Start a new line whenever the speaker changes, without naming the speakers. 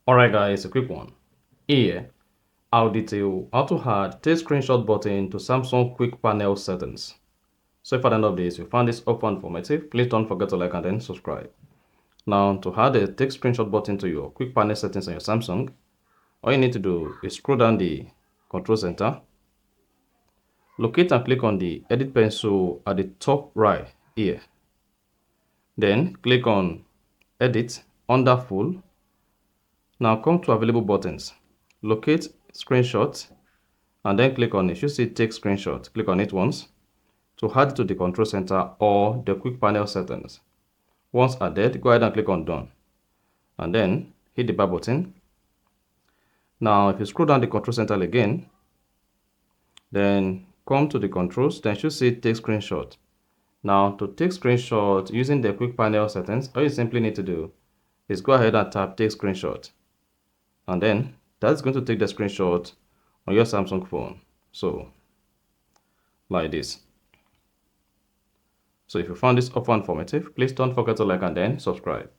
Alright guys, a quick one. Here, I'll detail how to add take screenshot button to Samsung quick panel settings. So if at the end of this you found this helpful and informative, please don't forget to like and then subscribe. Now to add a take screenshot button to your quick panel settings on your Samsung, all you need to do is scroll down the control center, locate and click on the edit pencil at the top right here. Then click on edit under full. Now come to available buttons, locate screenshot and then click on it. You should see take screenshot. Click on it once to add it to the control center or the quick panel settings. Once added, go ahead and click on done and then hit the back button. Now if you scroll down the control center again, then come to the controls, then you should see take screenshot. Now to take screenshot using the quick panel settings, all you simply need to do is go ahead and tap take screenshot, and then that's going to take the screenshot on your Samsung phone. So like this. So if you found this helpful and informative, please don't forget to like and then subscribe.